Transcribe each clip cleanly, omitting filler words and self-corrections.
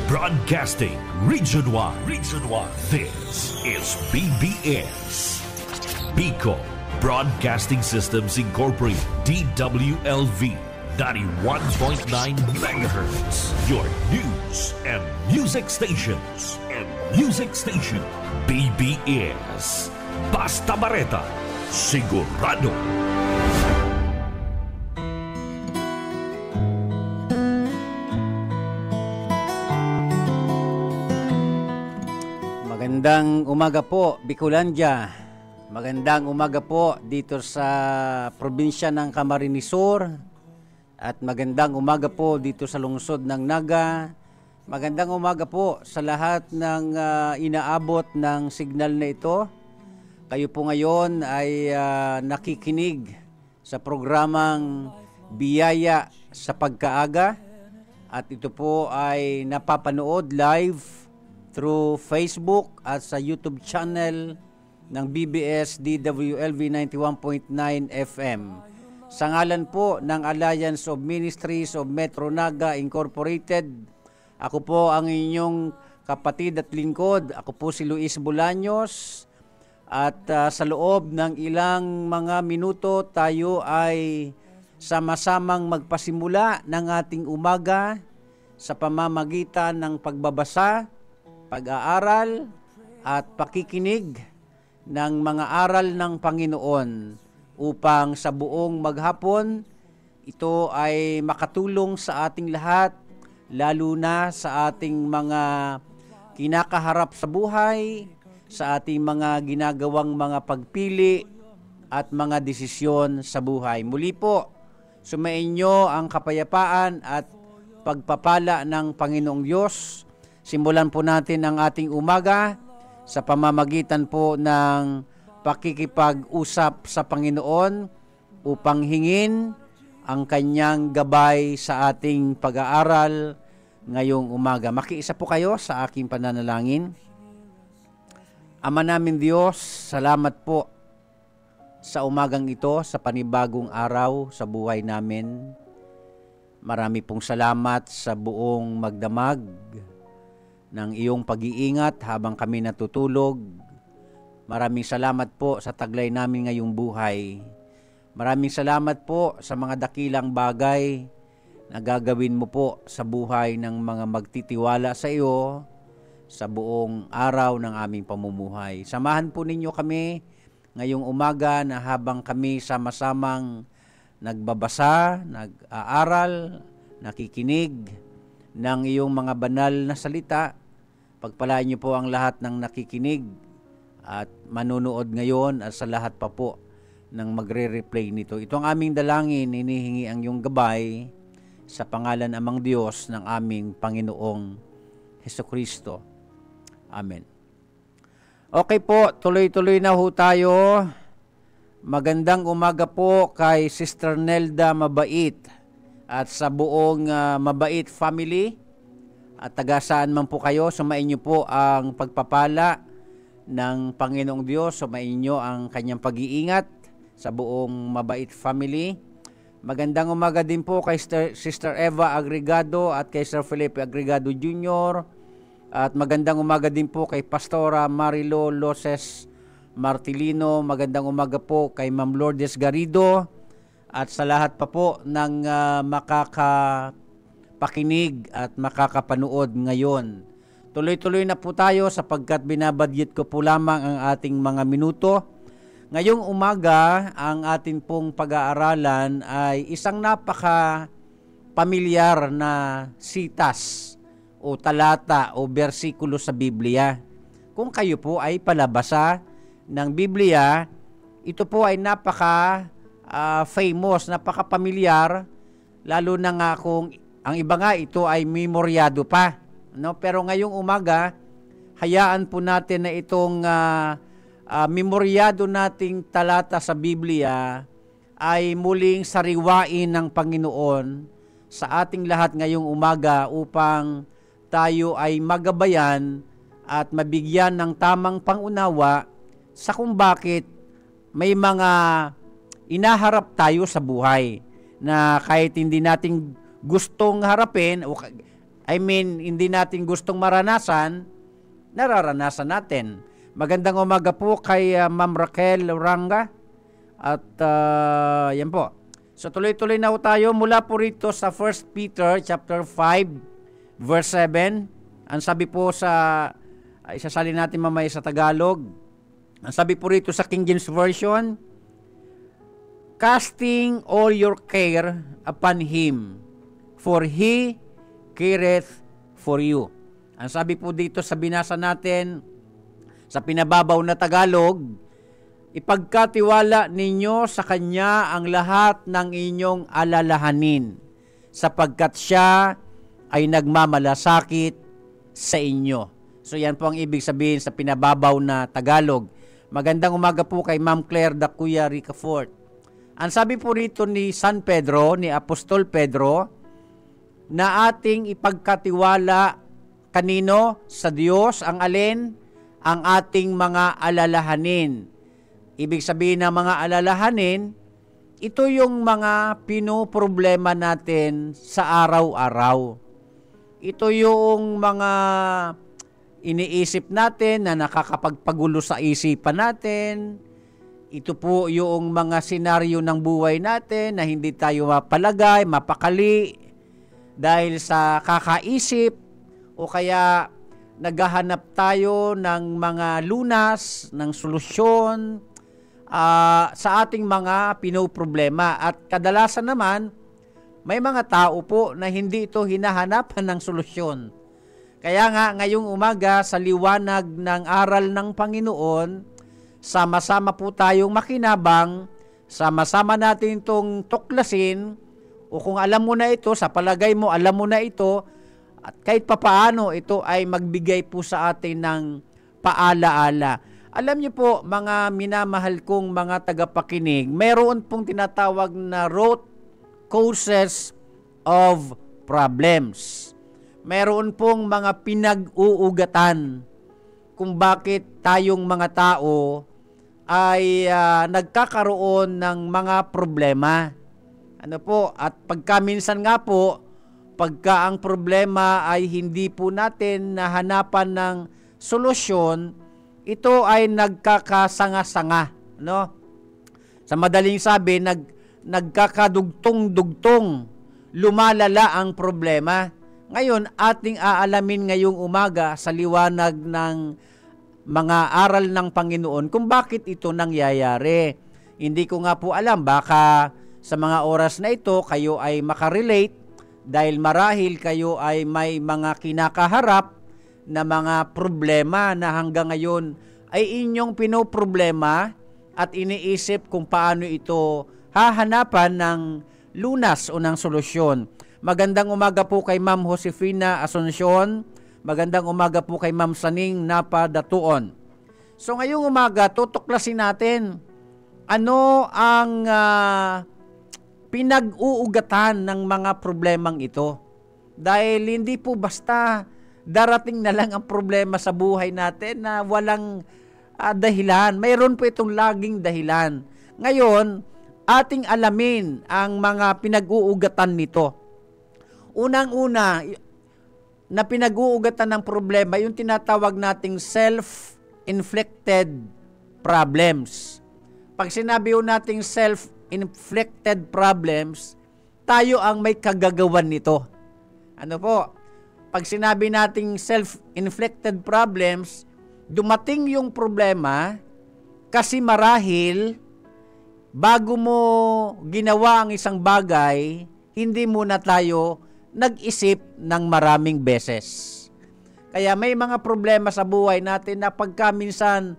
Broadcasting Region 1. Region 1. This is BBS. Bicol Broadcasting Systems Incorporated. DWLV 91.9 MHz. Your news and music stations. BBS. Basta Bareta. Sigurado. Magandang umaga po, Bicolandia. Magandang umaga po dito sa probinsya ng Camarines Sur. At magandang umaga po dito sa lungsod ng Naga. Magandang umaga po sa lahat ng inaabot ng signal na ito. Kayo po ngayon ay nakikinig sa programang Biyaya sa Pagkaaga. At ito po ay napapanood live through Facebook at sa YouTube channel ng BBS DWLV 91.9 FM. Sa ngalan po ng Alliance of Ministries of Metro Naga Incorporated, ako po ang inyong kapatid at lingkod. Ako po si Luis Bolaños. At sa loob ng ilang mga minuto, tayo ay sama-samang magpasimula ng ating umaga sa pamamagitan ng pagbabasa, pag-aaral at pakikinig ng mga aral ng Panginoon upang sa buong maghapon ito ay makatulong sa ating lahat, lalo na sa ating mga kinakaharap sa buhay, sa ating mga ginagawang mga pagpili at mga desisyon sa buhay. Muli po, sumainyo ang kapayapaan at pagpapala ng Panginoong Diyos. Simulan po natin ang ating umaga sa pamamagitan po ng pakikipag-usap sa Panginoon upang hingin ang kanyang gabay sa ating pag-aaral ngayong umaga. Makiisa po kayo sa aking pananalangin. Ama namin Diyos, salamat po sa umagang ito, sa panibagong araw sa buhay namin. Marami pong salamat sa buong magdamag ng iyong pag-iingat habang kami natutulog. Maraming salamat po sa taglay namin ngayong buhay. Maraming salamat po sa mga dakilang bagay na gagawin mo po sa buhay ng mga magtitiwala sa iyo sa buong araw ng aming pamumuhay. Samahan po ninyo kami ngayong umaga na habang kami sama-samang nagbabasa, nag-aaral, nakikinig ng iyong mga banal na salita. Pagpalaan niyo po ang lahat ng nakikinig at manunood ngayon at sa lahat pa po ng magre-replay nito. Ito ang aming dalangin, hinihingi ang iyong gabay sa pangalan amang Diyos ng aming Panginoong Hesukristo. Amen. Okay po, tuloy-tuloy na ho tayo. Magandang umaga po kay Sister Nelda Mabait at sa buong Mabait family. At taga saan man po kayo, sumain niyo po ang pagpapala ng Panginoong Diyos, sumain niyo ang kanyang pag-iingat sa buong Mabait family. Magandang umaga din po kay Sister Eva Agregado at kay Sir Felipe Agregado Jr. At magandang umaga din po kay Pastora Marilo Loses Martilino. Magandang umaga po kay Ma'am Lourdes Garrido at sa lahat pa po ng makakapakinig at makakapanood ngayon. Tuloy-tuloy na po tayo sapagkat binabadyet ko po lamang ang ating mga minuto. Ngayong umaga, ang ating pong pag-aaralan ay isang napaka-pamilyar na sitas o talata o bersikulo sa Biblia. Kung kayo po ay palabasa ng Biblia, ito po ay napaka-famous, napaka-pamilyar, lalo na nga kung ang iba nga ito ay memoryado pa. No? Pero ngayong umaga, hayaan po natin na itong memoryado nating talata sa Biblia ay muling sariwain ng Panginoon sa ating lahat ngayong umaga upang tayo ay magabayan at mabigyan ng tamang pangunawa sa kung bakit may mga inaharap tayo sa buhay na kahit hindi natin gustong harapin, hindi natin gustong maranasan, nararanasan natin. Magandang umaga po kay Ma'am Raquel Uranga. At yan po. So tuloy-tuloy na po tayo mula po rito sa 1 Peter chapter 5 verse 7. Ang sabi po sa isasalin natin mamaya sa Tagalog. Ang sabi po rito sa King James Version, casting all your care upon Him, for He careth for you. Ang sabi po dito sa binasa natin, sa pinababaw na Tagalog, ipagkatiwala ninyo sa Kanya ang lahat ng inyong alalahanin, sapagkat Siya ay nagmamalasakit sa inyo. So yan po ang ibig sabihin sa pinababaw na Tagalog. Magandang umaga po kay Ma'am Claire Dacuya Ricafort. Ang sabi po rito ni San Pedro, ni Apostol Pedro, na ating ipagkatiwala kanino? Sa Diyos, ang alin? Ang ating mga alalahanin. Ibig sabihin ng mga alalahanin, ito yung mga pinoproblema natin sa araw-araw. Ito yung mga iniisip natin na nakakapagpagulo sa isipan natin. Ito po yung mga senaryo ng buhay natin na hindi tayo mapalagay, mapakali dahil sa kakaisip o kaya naghahanap tayo ng mga lunas, ng solusyon sa ating mga pinoproblema. At kadalasan naman, may mga tao po na hindi ito hinahanapan ng solusyon. Kaya nga ngayong umaga sa liwanag ng aral ng Panginoon, sama-sama po tayong makinabang, sama-sama natin itong tuklasin, o kung alam mo na ito, sa palagay mo alam mo na ito, at kahit papaano ito ay magbigay po sa atin ng paalaala. Alam niyo po mga minamahal kong mga tagapakinig, mayroon pong tinatawag na root causes of problems. Meron pong mga pinag-uugatan kung bakit tayong mga tao ay nagkakaroon ng mga problema. Ano po? At pagka minsan nga po, pagka ang problema ay hindi po natin nahanapan ng solusyon, ito ay nagkakasanga-sanga. No? Sa madaling sabi, nagkakadugtong-dugtong, lumalala ang problema. Ngayon, ating aalamin ngayong umaga sa liwanag ng mga aral ng Panginoon kung bakit ito nangyayari. Hindi ko nga po alam, baka sa mga oras na ito kayo ay makarelate dahil marahil kayo ay may mga kinakaharap na mga problema na hanggang ngayon ay inyong pinoproblema at iniisip kung paano ito hahanapan ng lunas o ng solusyon. Magandang umaga po kay Ma'am Josefina Asuncion. Magandang umaga po kay Ma'am Saning Napa Datuon. So ngayong umaga, tutuklasin natin ano ang pinag-uugatan ng mga problemang ito. Dahil hindi po basta darating na lang ang problema sa buhay natin na walang dahilan. Mayroon po itong laging dahilan. Ngayon, ating alamin ang mga pinag-uugatan nito. Unang-una na pinag-uugatan ng problema, yung tinatawag nating self-inflicted problems. Pag sinabi po nating self-inflicted problems, tayo ang may kagagawan nito. Ano po? Pag sinabi nating self-inflicted problems, dumating yung problema kasi marahil bago mo ginawa ang isang bagay, hindi muna tayo nag-isip ng maraming beses. Kaya may mga problema sa buhay natin na pagka minsan,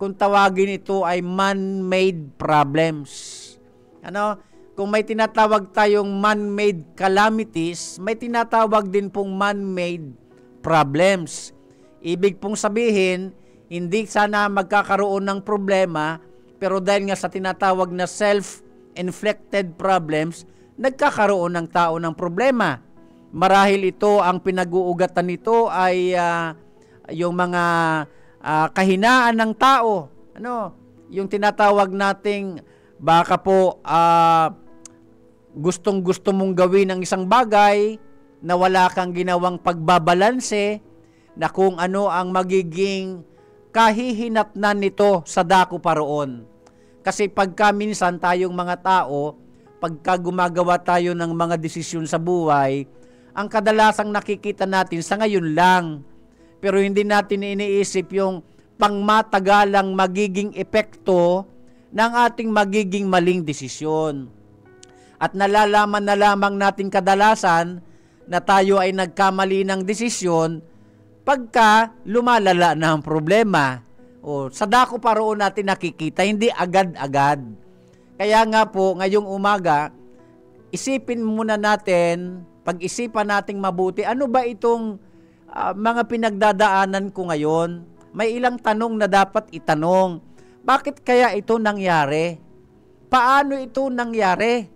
kung tawagin ito ay man-made problems. Ano? Kung may tinatawag tayong man-made calamities, may tinatawag din pong man-made problems. Ibig pong sabihin, hindi sana magkakaroon ng problema, pero dahil nga sa tinatawag na self-inflicted problems, nagkakaroon ng tao ng problema. Marahil ito, ang pinag-uugatan nito ay yung mga kahinaan ng tao. Ano? Yung tinatawag nating baka po gustong-gusto mong gawin ang isang bagay, na wala kang ginawang pagbabalanse na kung ano ang magiging kahihinatnan nito sa dako paroon. Kasi pagka minsan tayong mga tao, pagka gumagawa tayo ng mga desisyon sa buhay, ang kadalasang nakikita natin sa ngayon lang. Pero hindi natin iniisip yung pangmatagalang magiging epekto ng ating magiging maling desisyon. At nalalaman na lamang natin kadalasan na tayo ay nagkamali ng desisyon pagka lumalala na ang problema. O, sa dako paroon natin nakikita, hindi agad-agad. Kaya nga po, ngayong umaga, isipin muna natin, pag-isipan nating mabuti, ano ba itong mga pinagdadaanan ko ngayon? May ilang tanong na dapat itanong. Bakit kaya ito nangyari? Paano ito nangyari?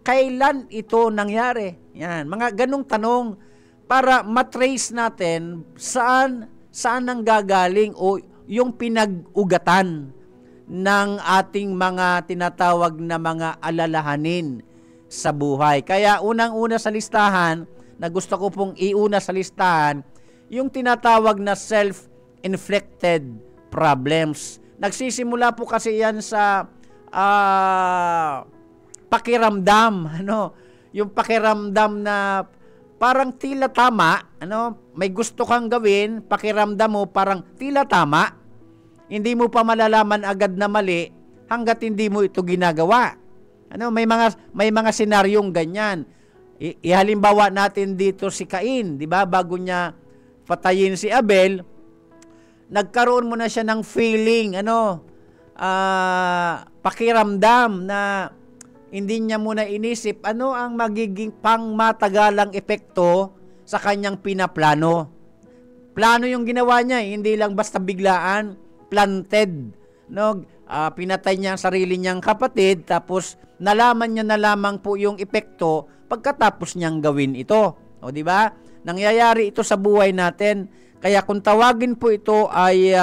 Kailan ito nangyari? Yan, mga ganong tanong para matrace natin saan ang gagaling o yung pinag-ugatan ng ating mga tinatawag na mga alalahanin sa buhay. Kaya unang-una sa listahan, na gusto ko pong iuna sa listahan, yung tinatawag na self-inflicted problems. Nagsisimula po kasi yan sa pakiramdam, yung pakiramdam na parang tila tama, may gusto kang gawin, pakiramdam mo parang tila tama, hindi mo pa malalaman agad na mali hanggat hindi mo ito ginagawa. May mga senaryong ganyan. Ihalimbawa natin dito si Cain, di ba? Bago niya patayin si Abel, nagkaroon muna siya ng feeling, pakiramdam na hindi niya muna inisip ano ang magiging pangmatagalang epekto sa kanyang pinaplano. Plano yung ginawa niya, hindi lang basta biglaan, planted. Pinatay niya ang sarili niyang kapatid, tapos nalaman niya na lamang po yung epekto pagkatapos niyang gawin ito. O di ba? Nangyayari ito sa buhay natin. Kaya kung tawagin po ito ay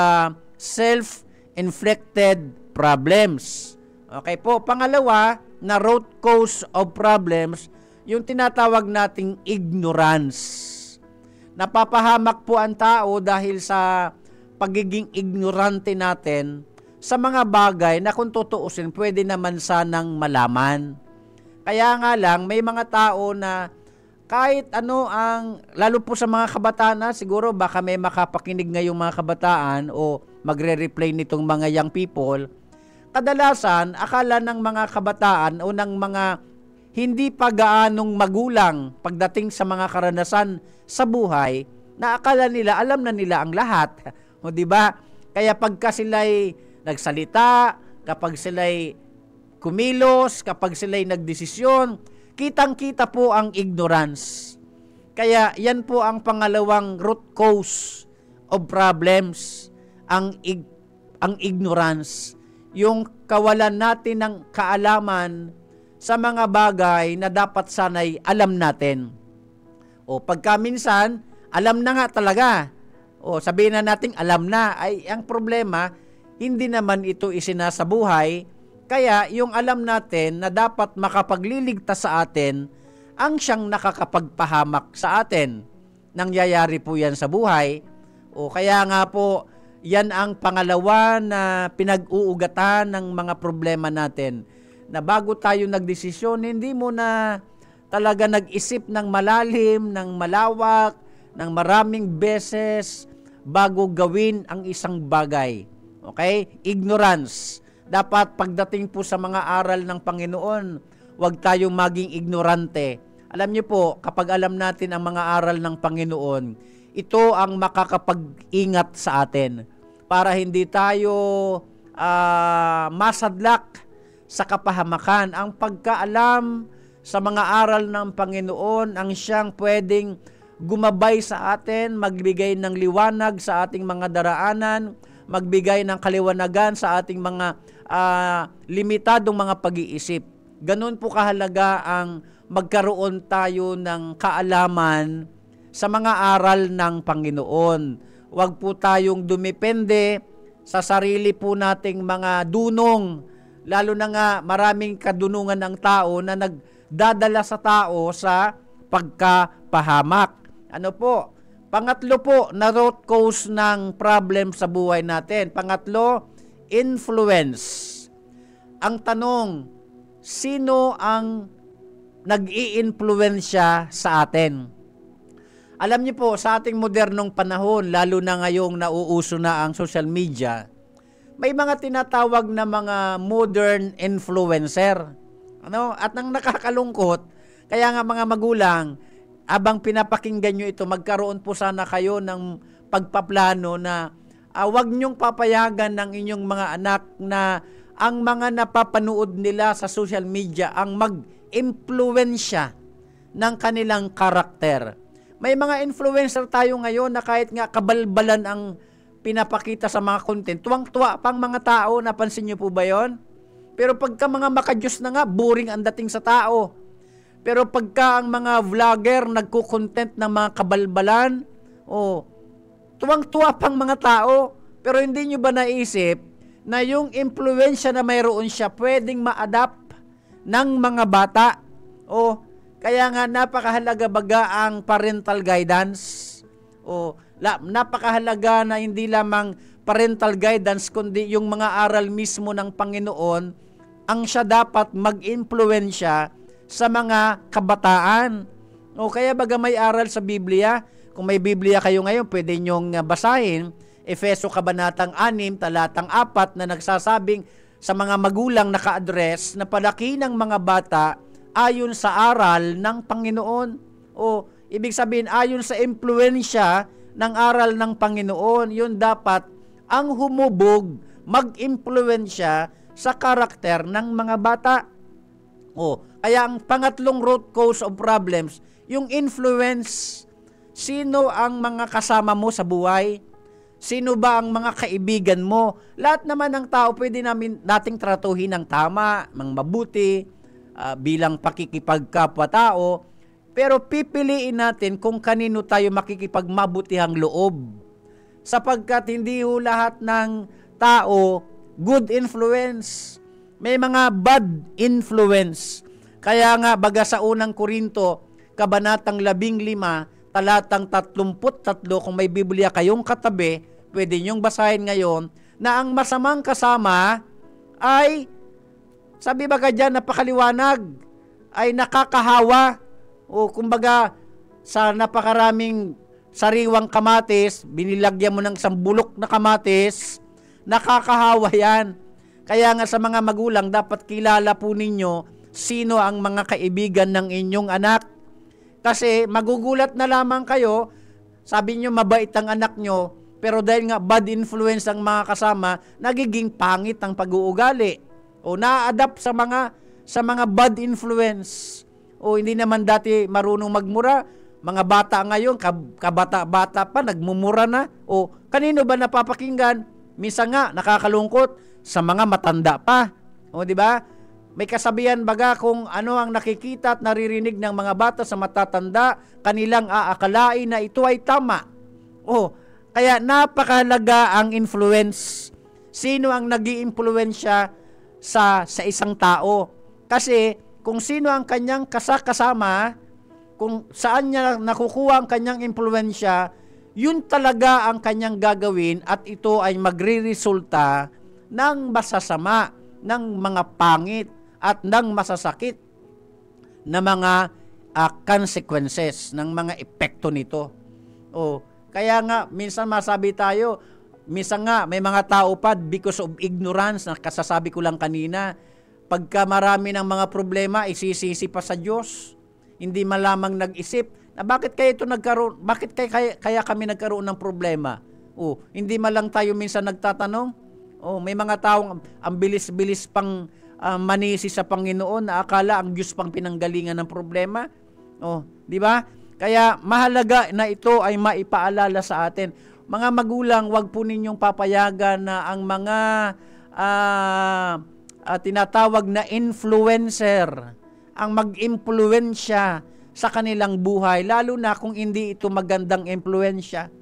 self-inflicted problems. Okay po, pangalawa na root cause of problems, yung tinatawag nating ignorance. Napapahamak po ang tao dahil sa pagiging ignorante natin sa mga bagay na kung tutuusin pwede naman sanang malaman. Kaya nga lang, may mga tao na kahit lalo po sa mga kabataan, siguro baka may makapakinig ngayong mga kabataan o magre-replay nitong mga young people, kadalasan, akala ng mga kabataan o ng mga hindi pa gaanong magulang pagdating sa mga karanasan sa buhay, na akala nila, alam na nila ang lahat. O di ba? Kaya pagka sila'y nagsalita, kapag sila'y kumilos, kapag sila'y nagdesisyon, kitang-kita po ang ignorance. Kaya yan po ang pangalawang root cause of problems, ang ignorance. Yung kawalan natin ng kaalaman sa mga bagay na dapat sanay alam natin. O pagka minsan, alam na nga talaga. O sabihin na natin alam na, ay ang problema, hindi naman ito isinasabuhay. Kaya yung alam natin na dapat makapagliligtas sa atin, ang siyang nakakapagpahamak sa atin. Nangyayari po yan sa buhay. O kaya nga po, yan ang pangalawa na pinag-uugatan ng mga problema natin. Na bago tayo nagdesisyon, hindi mo na talaga nag-isip ng malalim, ng malawak, ng maraming beses bago gawin ang isang bagay. Okay? Ignorance. Dapat pagdating po sa mga aral ng Panginoon, huwag tayong maging ignorante. Alam niyo po, kapag alam natin ang mga aral ng Panginoon, ito ang makakapag-ingat sa atin para hindi tayo masadlak sa kapahamakan. Ang pagkaalam sa mga aral ng Panginoon ang siyang pwedeng gumabay sa atin, magbigay ng liwanag sa ating mga daraanan, magbigay ng kaliwanagan sa ating mga limitadong mga pag-iisip. Ganun po kahalaga ang magkaroon tayo ng kaalaman sa mga aral ng Panginoon. Huwag po tayong dumepende sa sarili po nating mga dunong, lalo na nga maraming kadunungan ng tao na nagdadala sa tao sa pagkapahamak. Ano po? Pangatlo po na root cause ng problem sa buhay natin. Pangatlo, influence. Ang tanong, sino ang nag-i-influensya sa atin? Alam niyo po, sa ating modernong panahon, lalo na ngayong nauuso na ang social media, may mga tinatawag na mga modern influencer. Ano? At ang nakakalungkot, kaya nga mga magulang, abang pinapakinggan nyo ito, magkaroon po sana kayo ng pagpaplano na wag nyong papayagan ng inyong mga anak na ang mga napapanood nila sa social media ang mag-impluensya ng kanilang karakter. May mga influencer tayo ngayon na kahit nga kabalbalan ang pinapakita sa mga content, tuwang-tuwa pang mga tao, napansin nyo po ba yon? Pero pagka mga makajus na nga, boring ang dating sa tao. Pero pagka ang mga vlogger nagko-content ng mga kabalbalan, tuwang-tuwa pang mga tao. Pero hindi nyo ba naisip na yung impluensya na mayroon siya pwedeng ma-adapt ng mga bata? Kaya nga napakahalaga baga ang parental guidance. Napakahalaga na hindi lamang parental guidance kundi yung mga aral mismo ng Panginoon ang siya dapat mag-impluensya sa mga kabataan. Kaya baga may aral sa Biblia. Kung may Biblia kayo ngayon, pwede nyong basahin. Efeso Kabanatang 6, talatang 4 na nagsasabing sa mga magulang naka-address na palaki ng mga bata ayon sa aral ng Panginoon. Ibig sabihin, ayon sa impluensya ng aral ng Panginoon, yun dapat ang humubog, mag-impluensya sa karakter ng mga bata. Kaya ang pangatlong root cause of problems, yung influence. Sino ang mga kasama mo sa buhay? Sino ba ang mga kaibigan mo? Lahat naman ng tao pwede nating tratuhin ng tama, ng mabuti, bilang pakikipagkapwa-tao. Pero pipiliin natin kung kanino tayo makikipagmabutihang loob. Sapagkat hindi lahat ng tao good influence. May mga bad influence. Kaya nga baga sa unang Korinto, Kabanatang 15, talatang 33, kung may Biblia kayong katabi, pwede nyong basahin ngayon, na ang masamang kasama ay, sabi baga dyan, napakaliwanag, ay nakakahawa. Kumbaga, sa napakaraming sariwang kamatis, binilagyan mo ng isang bulok na kamatis, nakakahawa yan. Kaya nga sa mga magulang, dapat kilala po ninyo sino ang mga kaibigan ng inyong anak. Kasi magugulat na lamang kayo, sabi nyo mabait ang anak nyo, pero dahil nga bad influence ang mga kasama, nagiging pangit ang pag-uugali. Na-adapt sa mga bad influence. Hindi naman dati marunong magmura, mga bata ngayon, kabata-bata pa, nagmumura na. Kanino ba napapakinggan? Minsan nga, nakakalungkot, sa mga matanda pa. Di ba? May kasabihan baga kung ano ang nakikita at naririnig ng mga bata sa matatanda, kanilang aakalain na ito ay tama. Kaya napakahalaga ang influence. Sino ang nag-iimpluwensya sa isang tao? Kasi kung sino ang kanyang kasama, kung saan niya nakukuha ang kanyang impluwensya, yun talaga ang kanyang gagawin at ito ay magre-resulta ng masasama, ng mga pangit, at ng masasakit na mga consequences, ng mga epekto nito. Kaya nga, minsan masabi tayo, minsan nga, may mga tao pa, because of ignorance, na kasasabi ko lang kanina, pagka marami ng mga problema, isisisi pa sa Diyos. Hindi malamang nag-isip, na bakit kaya ito nagkaroon, bakit kaya kami nagkaroon ng problema? Hindi malang tayo minsan nagtatanong. May mga taong ang bilis-bilis pang manisi sa Panginoon na akala ang Diyos pang pinanggalingan ng problema. Di ba? Kaya mahalaga na ito ay maipaalala sa atin. Mga magulang, wag po ninyong papayagan na ang mga tinatawag na influencer ang mag-impluwensya sa kanilang buhay, lalo na kung hindi ito magandang impluwensya.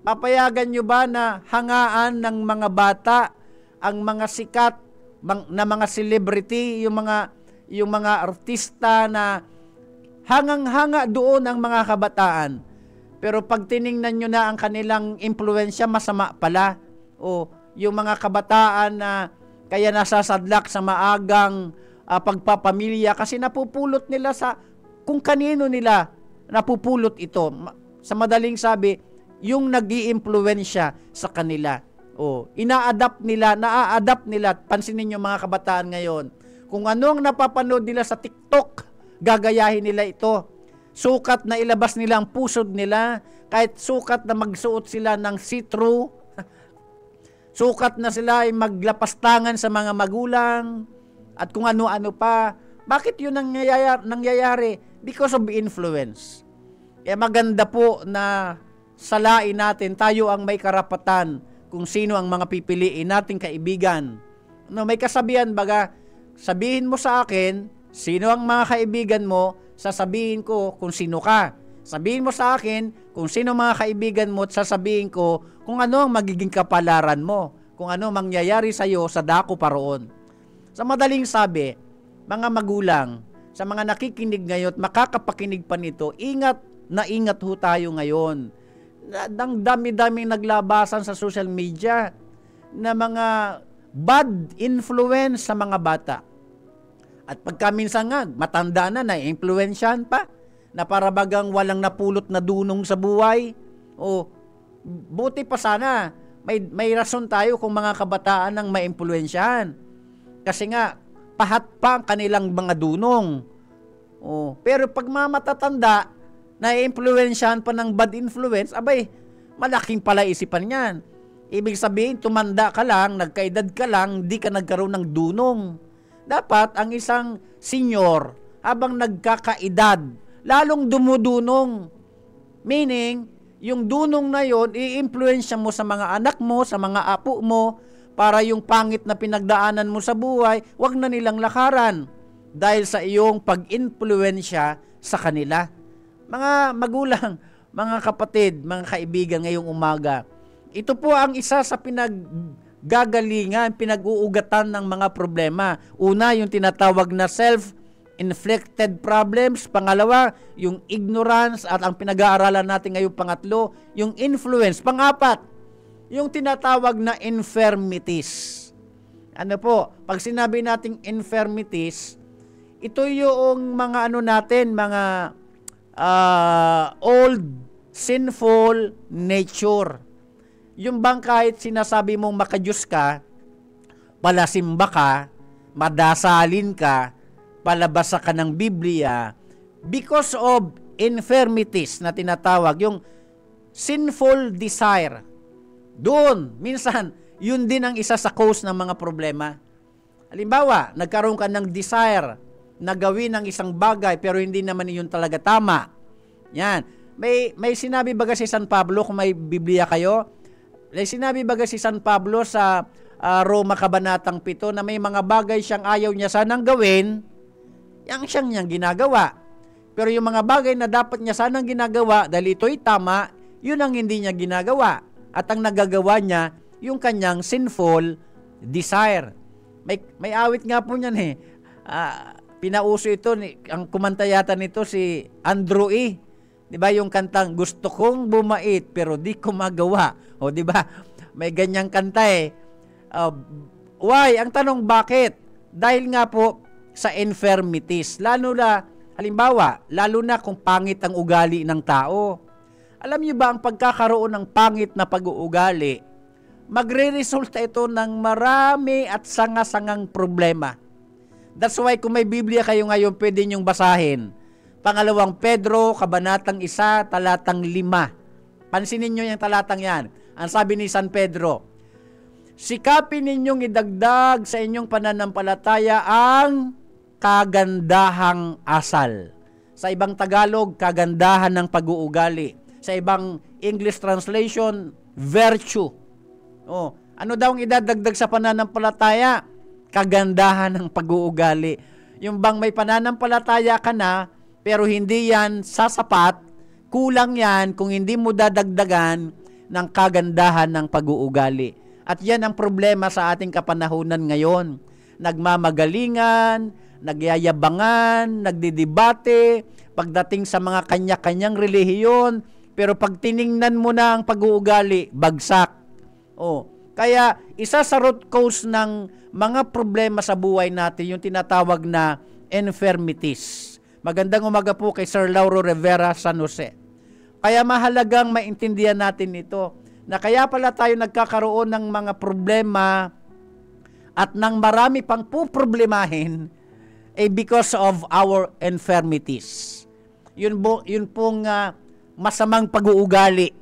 Papayagan nyo ba na hangaan ng mga bata ang mga sikat na mga celebrity, yung mga artista na Hangang-hanga doon ang mga kabataan. Pero pag tiningnan nyo na ang kanilang impluensya, masama pala. O yung mga kabataan na kaya nasasadlak sa maagang pagpapamilya kasi napupulot nila sa kung kanino nila napupulot ito. Sa madaling sabi, yung nag-iimpluwensya sa kanila. O, ina-adapt nila, naa-adapt nila. Pansinin nyo mga kabataan ngayon. Kung ano ang napapanood nila sa TikTok, gagayahin nila ito. Sukat na ilabas nila ang pusod nila, kahit sukat na magsuot sila ng see-through, sukat na sila ay maglapastangan sa mga magulang, at kung ano-ano pa. Bakit yun nangyayari? Because of influence. Kaya maganda po na salain natin, tayo ang may karapatan kung sino ang mga pipiliin nating kaibigan. No, may kasabihan baga, sabihin mo sa akin, sino ang mga kaibigan mo, sasabihin ko kung sino ka. Sabihin mo sa akin kung sino mga kaibigan mo at sasabihin ko kung ano ang magiging kapalaran mo, kung ano mangyayari sa iyo sa dako paroon. Sa madaling sabi, mga magulang, sa mga nakikinig ngayon at makakapakinig pa nito, ingat na ingat ho tayo ngayon. Ang dami-daming naglabasan sa social media na mga bad influence sa mga bata. At pagka minsan nga, matanda na influensyahan pa, na para bagang walang napulot na dunong sa buhay. O, buti pa sana, may rason tayo kung mga kabataan ang maimpluensyahan. Kasi nga, pahat pa ang kanilang mga dunong. O, pero pag matatanda, na-influensyahan pa ng bad influence, abay, malaking pala isipan yan. Ibig sabihin, tumanda ka lang, nagkaedad ka lang, di ka nagkaroon ng dunong. Dapat ang isang senior, habang nagkakaedad, lalong dumudunong. Meaning, yung dunong na yon, i-influensya mo sa mga anak mo, sa mga apo mo, para yung pangit na pinagdaanan mo sa buhay, wag na nilang lakaran dahil sa iyong pag-influensya sa kanila. Mga magulang, mga kapatid, mga kaibigan ngayong umaga, ito po ang isa sa pinaggagalingan, pinag-uugatan ng mga problema. Una, yung tinatawag na self-inflicted problems. Pangalawa, yung ignorance. At ang pinag-aaralan natin ngayong pangatlo, yung influence. Pangapat, yung tinatawag na infirmities. Ano po, pag sinabi nating infirmities, ito yung mga mga old sinful nature. Yung bang kahit sinasabi mong makadiyos ka, palasimba ka, madasalin ka, palabasa ka ng Biblia, because of infirmities na tinatawag, yung sinful desire. Doon, minsan, yun din ang isa sa cause ng mga problema. Halimbawa, nagkaroon ka ng desire na gawin ng isang bagay pero hindi naman yun talaga tama. Yan. May sinabi baga si San Pablo, kung may Biblia kayo, may sinabi baga si San Pablo sa Roma Kabanatang 7 na may mga bagay siyang ayaw niya sanang gawin, yang siyang niyang ginagawa. Pero yung mga bagay na dapat niya sanang ginagawa dahil ito'y tama, yun ang hindi niya ginagawa. At ang nagagawa niya, yung kanyang sinful desire. May awit nga po niyan pinauso ito, ang kumanta yata nito si Andrew E. Diba yung kantang, gusto kong bumait pero di ko magawa. O diba, may ganyang kanta why? Ang tanong, bakit? Dahil nga po sa infirmities. Lalo na kung pangit ang ugali ng tao. Alam niyo ba, ang pagkakaroon ng pangit na pag-uugali, magre-resulta ito ng marami at sanga-sangang problema. That's why kung may Biblia kayo ngayon, pwede niyong basahin. Pangalawang Pedro, Kabanatang 1, talatang 5. Pansinin niyo yung talatang yan. Ang sabi ni San Pedro, sikapin ninyong idagdag sa inyong pananampalataya ang kagandahang asal. Sa ibang Tagalog, kagandahan ng pag-uugali. Sa ibang English translation, virtue. Ano daw ang idadagdag sa pananampalataya? Kagandahan ng pag-uugali. Yung bang may pananampalataya ka na, pero hindi yan sasapat, kulang yan kung hindi mo dadagdagan ng kagandahan ng pag-uugali. At yan ang problema sa ating kapanahunan ngayon. Nagmamagalingan, nagyayabangan, nagdidebate, pagdating sa mga kanya-kanyang relihiyon, pero pag tiningnan mo na ang pag-uugali, bagsak. Kaya isa sa root cause ng mga problema sa buhay natin, yung tinatawag na infirmities. Magandang umaga po kay Sir Lauro Rivera, San Jose. Kaya mahalagang maintindihan natin ito, na kaya pala tayo nagkakaroon ng mga problema at ng marami pang puproblemahin because of our infirmities. Yun pong masamang pag-uugali.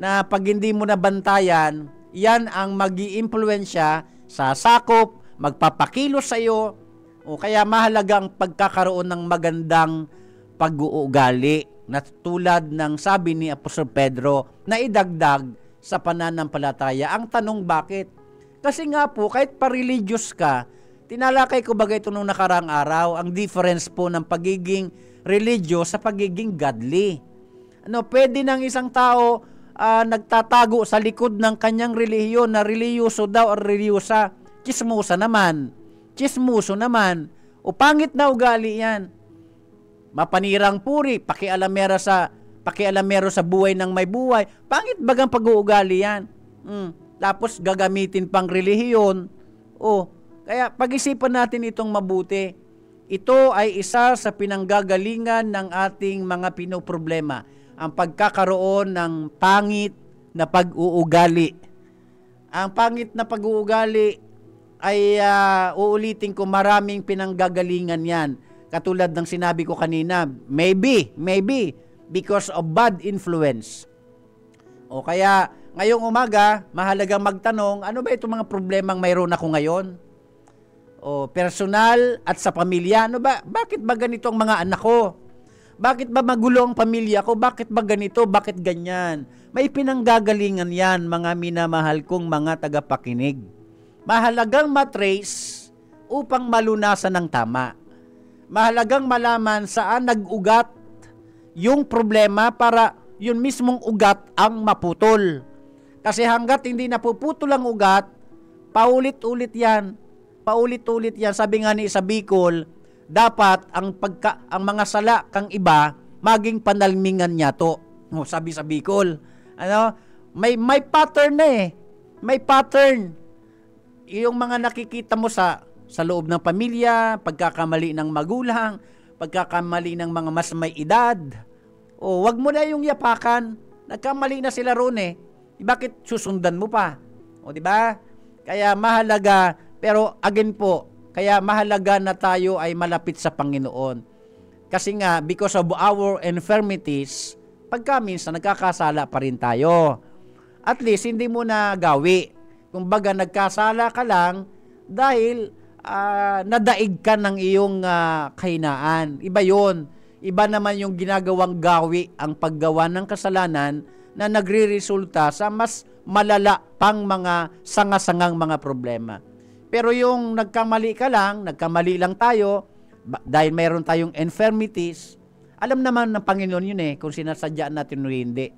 Na pag hindi mo nabantayan, yan ang mag-iimpluwensya sa sakop, magpapakilos sa iyo, kaya mahalaga ang pagkakaroon ng magandang pag-uugali na tulad ng sabi ni Apostol Pedro na idagdag sa pananampalataya. Ang tanong bakit? Kasi nga po, kahit pa-religious ka, tinalakay ko bagay ito nung nakaraang araw, ang difference po ng pagiging religious sa pagiging godly. Pwede ng isang tao nagtatago sa likod ng kanyang relihiyon na reliyoso daw o reliyosa, chismoso naman, o pangit na ugali yan. Mapanirang puri, pakialamero sa buhay ng may buhay, pangit bagang pag-uugali yan. Tapos gagamitin pang relihiyon. Kaya pag-isipan natin itong mabuti. Ito ay isa sa pinanggagalingan ng ating mga pinoproblema, ang pagkakaroon ng pangit na pag-uugali. Ang pangit na pag-uugali ay uulitin ko, maraming pinanggagalingan yan. Katulad ng sinabi ko kanina, maybe because of bad influence. Kaya ngayong umaga, mahalagang magtanong, ano ba itong mga problemang mayroon ako ngayon? Personal at sa pamilya, bakit ba ganito ang mga anak ko? Bakit ba magulo ang pamilya ko? Bakit ba ganito? Bakit ganyan? May pinanggagalingan yan, mga minamahal kong mga tagapakinig. Mahalagang matrace upang malunasan ng tama. Mahalagang malaman saan nag-ugat yung problema para yun mismong ugat ang maputol. Kasi hanggat hindi napuputol ang ugat, paulit-ulit yan. Sabi nga ni sa Bicol, dapat ang mga sala kang iba maging panalmingan niya to. Sabi sa Bicol. May pattern na eh. May pattern. Yung mga nakikita mo sa loob ng pamilya, pagkakamali ng magulang, pagkakamali ng mga mas may edad. Wag mo na yung yapakan. Nagkamali na sila roon eh. Bakit susundan mo pa? Di ba? Kaya mahalaga, pero again po, kaya mahalaga na tayo ay malapit sa Panginoon. Kasi nga, because of our infirmities, pagka minsan nagkakasala pa rin tayo. At least, hindi mo na gawi. Kumbaga, nagkasala ka lang dahil nadaig ka ng iyong kahinaan. Iba yun. Iba naman yung ginagawang gawi, ang paggawa ng kasalanan na nagre-resulta sa mas malala pang mga sanga-sangang mga problema. Pero yung nagkamali lang tayo, dahil mayroon tayong infirmities, alam naman ng Panginoon yun kung sinasadya natin o hindi.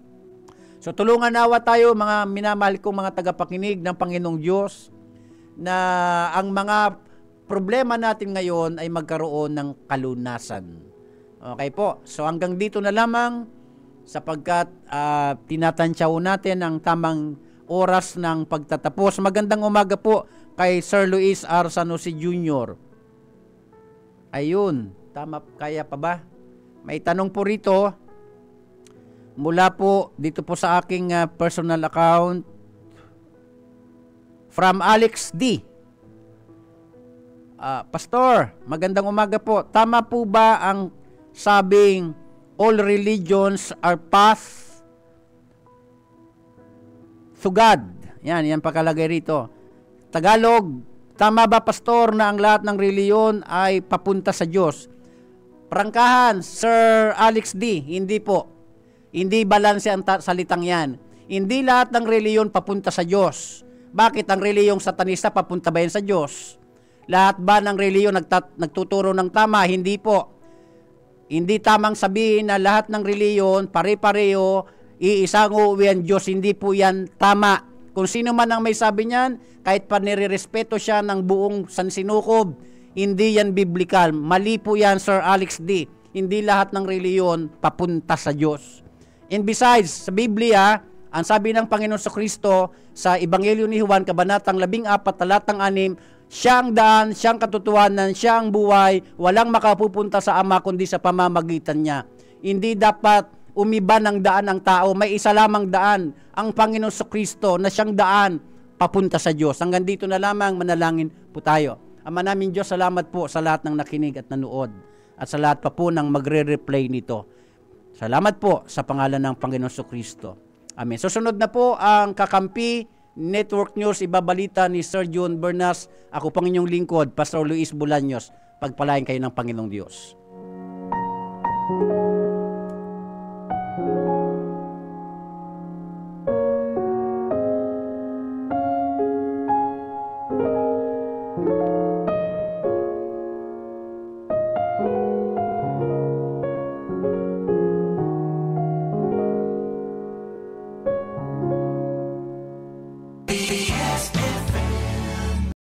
So tulungan nawa tayo, mga minamahal kong mga tagapakinig ng Panginoong Diyos, na ang mga problema natin ngayon ay magkaroon ng kalunasan. Okay po, so hanggang dito na lamang, sapagkat tinatantyaw natin ang tamang oras ng pagtatapos. Magandang umaga po kay Sir Luis R. San Jose Jr. Ayun, tama, kaya pa ba? May tanong po rito, mula po dito po sa aking personal account, from Alex D. Pastor, magandang umaga po. Tama po ba ang sabing all religions are path to God? Yan pakalagay rito. Tagalog, tama ba pastor na ang lahat ng reliyon ay papunta sa Diyos? Prangkahan, Sir Alex D, hindi po. Hindi balanse ang salitang yan. Hindi lahat ng reliyon papunta sa Diyos. Bakit ang reliyong satanista papunta ba yan sa Diyos? Lahat ba ng reliyon nagtuturo ng tama? Hindi po. Hindi tamang sabihin na lahat ng reliyon pare-pareho, iisang uuwi ang Diyos. Hindi po yan tama. Kung sino man ang may sabi niyan, kahit pa nirerespeto siya ng buong sansinukob, hindi yan biblical. Mali po yan, Sir Alex D. hindi lahat ng reliyon papunta sa Diyos. And besides, sa Biblia, ang sabi ng Panginoon Kristo sa Ebanghelyo ni Juan, Kabanatang 14, talatang 6, siya ang daan, siyang katotohanan, siya ang buhay, walang makapupunta sa Ama kundi sa pamamagitan niya. Hindi dapat umiba ng daan ang tao, may isa lamang daan, ang Panginoon Kristo na siyang daan papunta sa Diyos. Hanggang dito na lamang, manalangin po tayo. Ama namin Diyos, salamat po sa lahat ng nakinig at nanood at sa lahat pa po ng magre-replay nito. Salamat po sa pangalan ng Panginoon Kristo. Amen. Susunod na po ang Kakampi Network News, ibabalita ni Sir John Bernas. Ako pang inyong lingkod, Pastor Luis Bolaños. Pagpalain kayo ng Panginoong Diyos.